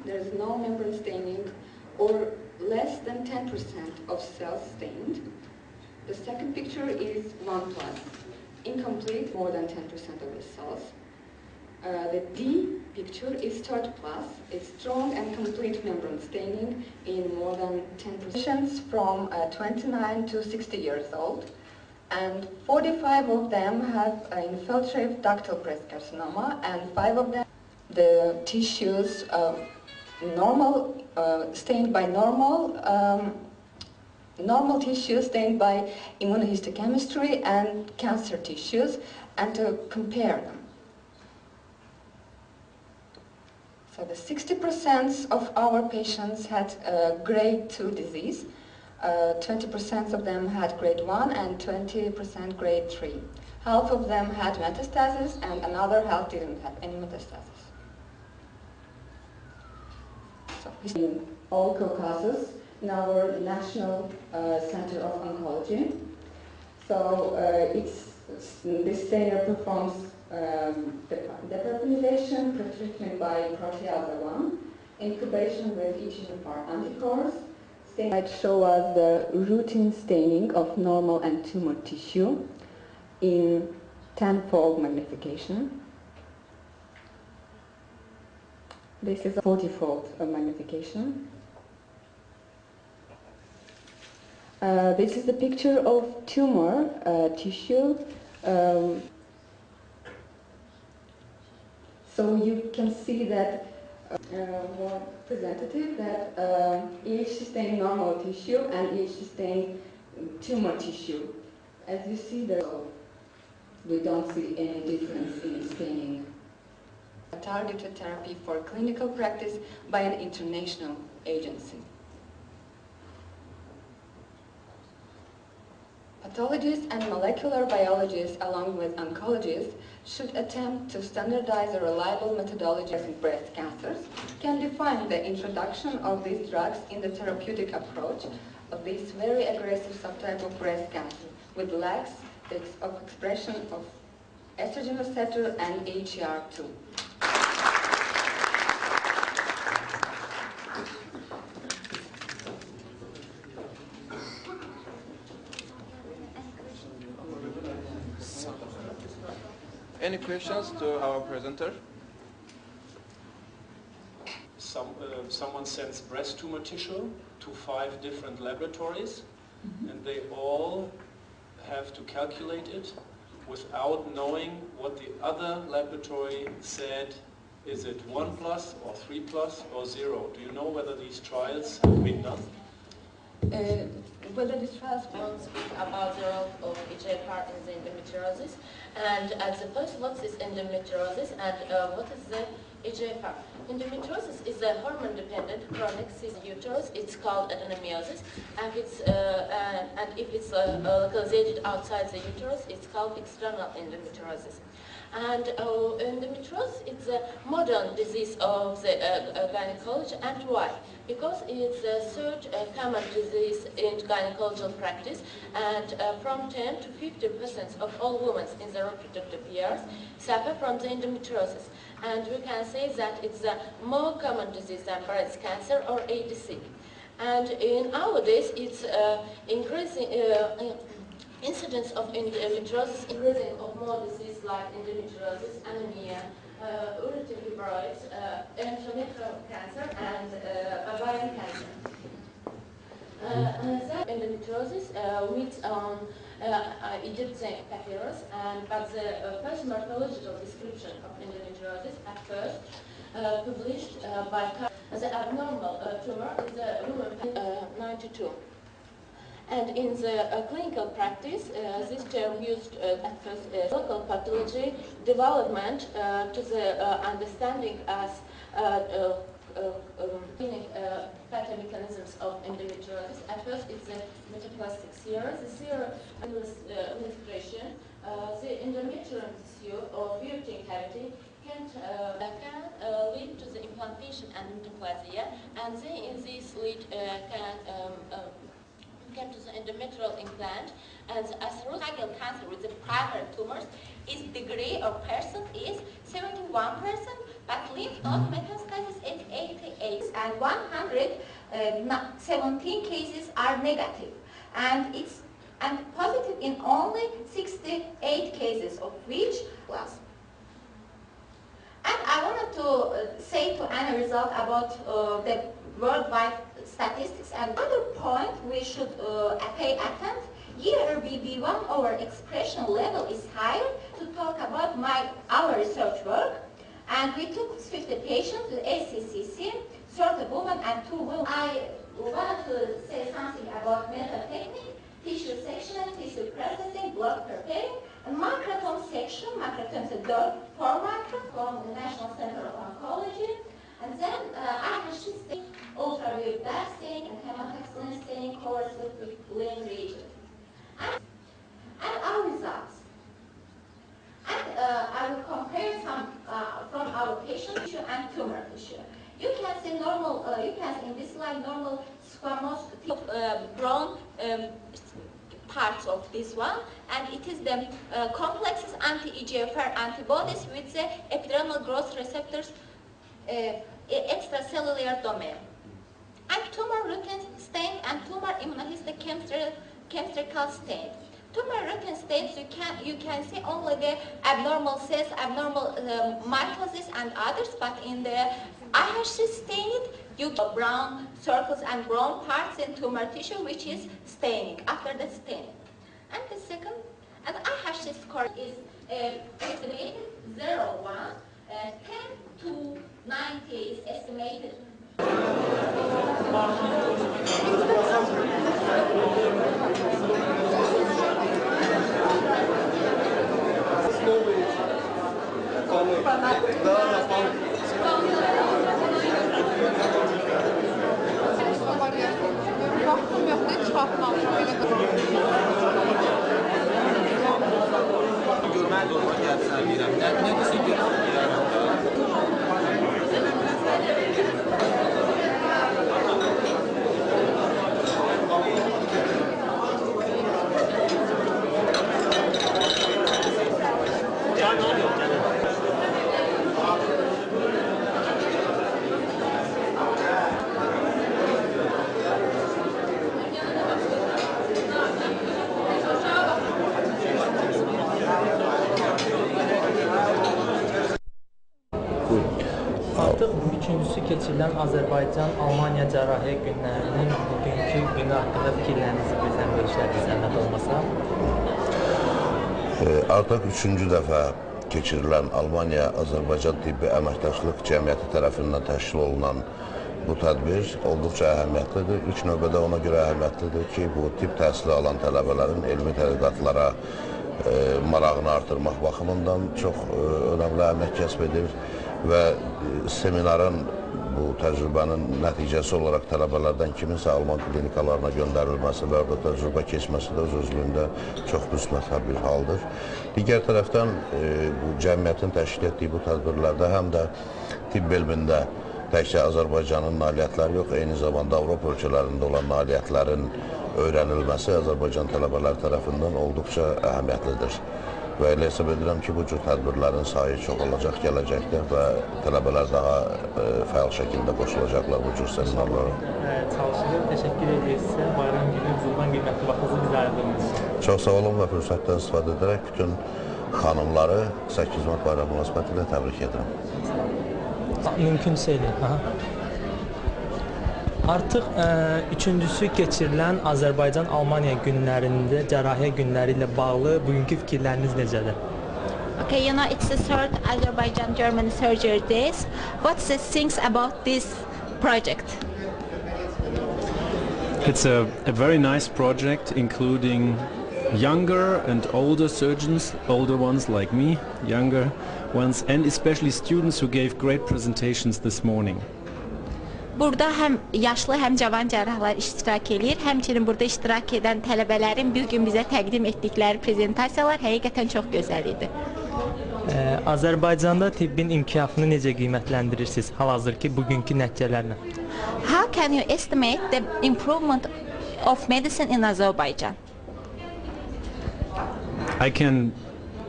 there is no membrane staining, or less than 10% of cells stained. The second picture is 1+, incomplete, more than 10% of the cells. The D picture is 3rd+, it's strong and complete membrane staining in more than 10%. Patients from 29 to 60 years old, and 45 of them have infiltrative ductal breast carcinoma, and 5 of them the tissues normal stained by normal tissues stained by immunohistochemistry and cancer tissues, and to compare them. So the 60% of our patients had grade 2 disease, 20% of them had grade 1 and 20% grade 3. Half of them had metastasis and another half didn't have any metastasis. So in all Caucasus, in our National Center of Oncology. So this stainer performs departmentation, pretreatment by protease 1, incubation with EGFR anticorps. Might show us the routine staining of normal and tumor tissue in 10-fold magnification. This is a 40-fold magnification. This is the picture of tumor tissue. So you can see that more representative that each stained normal tissue and each stained tumor tissue. As you see, we don't see any difference in staining. A targeted therapy for clinical practice by an international agency. Pathologists and molecular biologists, along with oncologists, should attempt to standardize a reliable methodology in breast cancers, can define the introduction of these drugs in the therapeutic approach of this very aggressive subtype of breast cancer, with lacks of expression of estrogen receptor and HER2. Any questions to our presenter? Someone sends breast tumor tissue to 5 different laboratories, and they all have to calculate it without knowing what the other laboratory said. Is it 1+ or 3+ or 0? Do you know whether these trials have been done? Whether these trials speak about the role of EGFR in the endometriosis, and at the first, what is endometriosis and what is the EGFR? Endometriosis is a hormone-dependent chronic cyst uterus. It's called adenomyosis, and if it's localized outside the uterus, it's called external endometriosis. And endometriosis is a modern disease of the gynecology. And why? Because it's a third common disease in gynecological practice, and from 10 to 50% of all women in their reproductive years suffer from the endometriosis. And we can say that it's a more common disease than breast cancer or ADC. And in nowadays, it's increasing. Incidence of endometriosis, increasing of more disease like endometriosis, anemia, uterine fibroids, endometrial cancer, and ovarian cancer. That endometriosis meets on Egyptian papyrus, but the first morphological description of endometriosis at first published by the abnormal tumor is the woman 92. And in the clinical practice, this term used at first as local pathology development to the understanding as pathomechanisms of endometriosis. At first, it's the metaplastic serum. The serum illustration, the endometrial tissue or uterine cavity can lead to the implantation and metaplasia, and then this lead can to the endometrial implant, and the esophageal cancer with the primary tumors its degree or percent is 71%, but lymph node metastasis is 88%. 8 and 117 cases are negative, and it's positive in only 68 cases, of which was. And I wanted to say to any result about the worldwide statistics. And another point we should pay attention. Here BB1 overexpression level is higher. To talk about our research work, and we took 50 patients with ACCC, 30 women and 2 women. I want to say something about method technique, tissue section, tissue processing, blood preparing, and microtome section. Microtome is a format from the National Center of Oncology. And then IHC staining, ultraviolet dark staining, and hematoxylin staining covers with limb region. And our results. And I will compare some from our patient tissue and tumor tissue. You can see normal, you can see in this slide normal squamous brown parts of this one, and it is the complexes anti-EGFR antibodies with the epidermal growth receptors extracellular domain. And tumor routine stain and tumor immunohistochemical stain. Tumor routine stains, you can see only the abnormal cells, abnormal mitosis and others, but in the IHC stain, you get brown circles and brown parts in tumor tissue, which is staining, after the staining. And the second, and IHC score is estimated 0, 1, 10 to 90 is estimated. Artıq üçüncüsü keçirilən Azərbaycan-Almaniya Cerrahiye günlərinin bugünkü günü haqqında fikirlərinizi bizlə bölüşərsiniz, zəhmət olmasa. Artıq üçüncü dəfə keçirilən Almaniya-Azərbaycan Tibbi Əməkdaşlıq Cəmiyyəti tərəfindən təşkil olunan bu tədbir olduqca əhəmiyyətlidir. İlk növbədə ona görə əhəmiyyətlidir ki, bu tibb təhsili alan tələbələrin elmi tədqiqatlara marağını artırmaq baxımından çox önəmli əmək kəsb edir və seminarın, bu təcrübənin nəticəsi olaraq tələbələrdən kiminsə Alman klinikalarına göndərilməsi və orada təcrübə keçməsi də öz özlüyündə çox müsbət bir haldır. Digər tərəfdən bu cəmiyyətin təşkil etdiyi bu tədbirlərdə həm də tibb elmində təkcə Azərbaycanın nailiyyətləri yox, eyni zamanda Avropa ölkələrində olan nailiyyətlərin öyrənilməsi Azərbaycan tələbələr tərəfindən olduqca əhəmiyyətlidir. Və elə hesab edirəm ki, bu cür tədbirlərin sayı çox olacaq gələcəkdə və tələbələr daha fəal şəkildə qoşulacaqlar bu cür seminarlara. Çalışırıq, təşəkkür edirik sizə. Bayram günü huzurdan qiymətli vaxtınızı bizə ayırdığınız üçün. Çox sağ olun və fürsətdən istifadə edərək bütün xanımları 8 Mart bayramı münasibətilə təbrik edirəm. Mümkünsə elə. Artıq üçüncüsü keçirilən Azərbaycan-Almaniya günlərində, cərrahiyyə günləri ilə bağlı bugünkü fikirləriniz necədir? Okay, you know, it's the third Azerbaijan-German surgery days. What's the things about this project? It's a very nice project, including younger and older surgeons, older ones like me, younger ones, and especially students who gave great presentations this morning. Burada həm yaşlı, həm cavan cərrahlar iştirak edir. Həmçinin burada iştirak edən tələbələrin bir gün bizə təqdim etdikləri prezentasiyalar həqiqətən çox gözəl idi. Azərbaycanda tibbin inkişafını necə qiymətləndirirsiniz hal-hazırki bugünkü nəticələrlə? How can you estimate the improvement of medicine in Azerbaijan? I can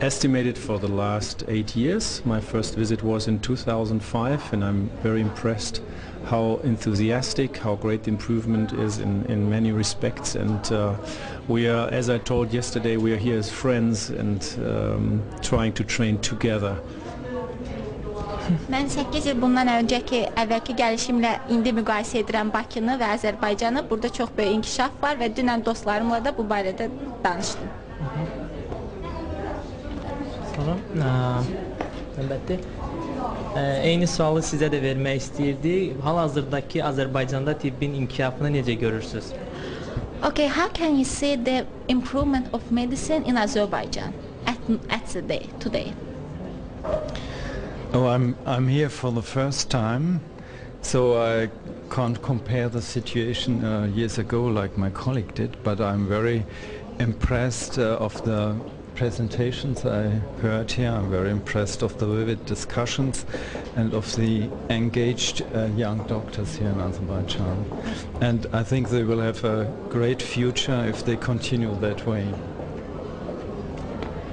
estimate it for the last 8 years. My first visit was in 2005 and I'm very impressed how enthusiastic, how great the improvement is in many respects, and we are, as I told yesterday, we are here as friends and trying to train together. Mən 8 il bundan öncəki əvvəlki gəlişimlə indi müqayisə edirəm Bakını və Azərbaycanı. Burada çox böyük inkişaf var və dünən dostlarımla da bu barədə danışdım. Sonra, əlbəttə, eyni sualı sizə də vermək istəyirdik. Hal-hazırdakı Azərbaycanda tibbin inkişafını necə görürsünüz? Okay, how can you see the improvement of medicine in Azerbaijan today? Oh, I'm here for the first time, so I can't compare the situation years ago like my colleague did, but I'm very impressed of the presentations I heard here. I'm very impressed of the vivid discussions and of the engaged young doctors here in Azerbaijan. And I think they will have a great future if they continue that way.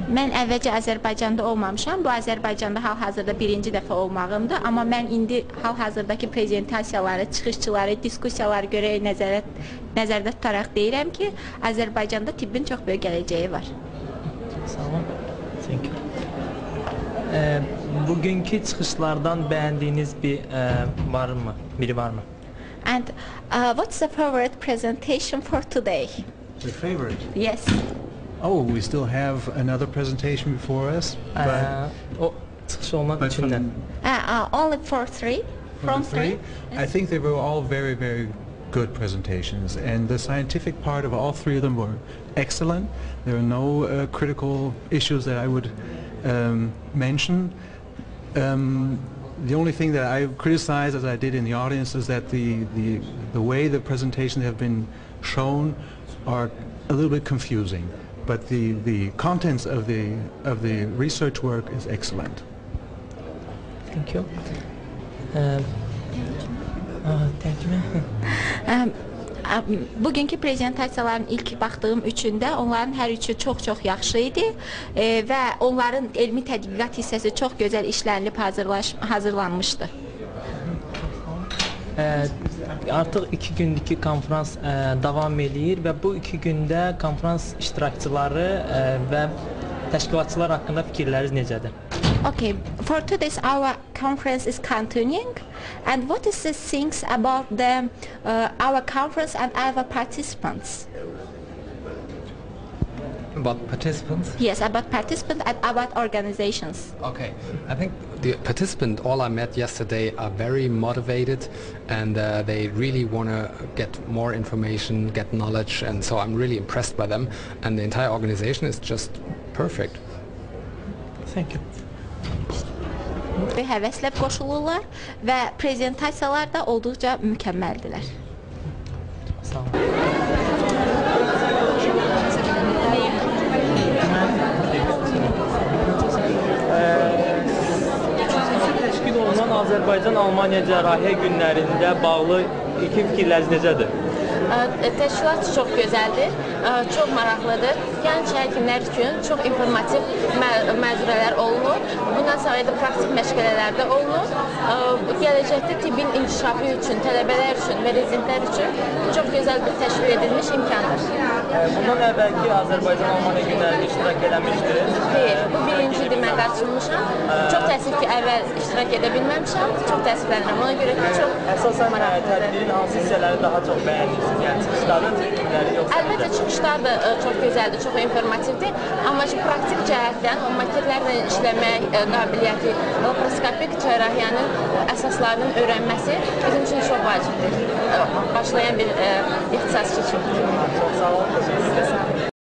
Mən əvvəlcə Azərbaycanda olmamışam. Bu Azərbaycanda hal-hazırda birinci dəfə olmağımdır. Amma mən indi hal-hazırdakı prezentasiyaları, çıxışçıları, diskussiyaları görək nəzərdə tutaraq deyirəm ki, Azərbaycanda tibbin çox böyük gələcəyi var. Sağ olun. Thank you. Bugünkü çıxışlardan bəyəndiyiniz biri varmı? And what's the favorite presentation for today? Your favorite? Yes. Oh, we still have another presentation before us. Only for three? From three? Yes. I think they were all very, very good presentations, and the scientific part of all three of them were excellent. There are no critical issues that I would mention. The only thing that I criticize, as I did in the audience, is that the way the presentations have been shown are a little bit confusing. But the contents of the research work is excellent. Thank you. Thank you. Bugünkü prezentasiyaların ilk baxdığım üçündə onların hər üçü çox yaxşı idi və onların elmi tədqiqat hissəsi çox gözəl işlənilib hazırlanmışdı. Artıq 2 gündəki konferans davam edir və bu 2 gündə konferans iştirakçıları və təşkilatçılar haqqında fikirləriniz necədir? Okay, for today's our conference is continuing, and what is the things about our conference and our participants? About participants? Yes, about participants and about organizations. Okay, I think the participants, all I met yesterday, are very motivated, and they really want to get more information, get knowledge, and so I'm really impressed by them, and the entire organization is just perfect. Thank you. Həvəslə qoşulurlar və prezentasiyalar da olduqca mükəmməldirlər. Sağ olun. Təşkil olunan Azərbaycan-Almaniya Cerrahiye günlərində bağlı ilkin fikirləriniz necədir? Təşkilat çox gözəldir, çox maraqlıdır. Gənc həkimlər üçün çox informativ məczulələr olunur. Bundan sonra da praktik məşğələlər də olunur. Gələcəkdə tibbin inkişafı üçün, tələbələr üçün və rezidentlər üçün çox gözəl bir təşkil edilmiş imkandır. Bundan əvvəlki Azərbaycan-Almaniya günlərində iştirak eləmişdiniz? Xeyr, bu birincidir, mən qaçılmışam. Çox təəssüf ki, əvvəl iştirak edə bilməmişəm. Çox təəssüflənirəm, ona görə ki, çox maraqlıdır. Tədbirin hansı hissələri daha çox bəyənirsiniz? Yəni çıxışların fikirləri yoxsa? Əlbəttə, çıxışlar da çox gözəldir, çox informativdir. Amma praktik cəhətdən o materiallarla işləmək qabiliyyəti, laparoskopik cerrahiyyənin əsaslarının öyrənməsi bizim üçün çox vacibdir. Başlayan bir ixtisasçı üçün. Çox sağ olun.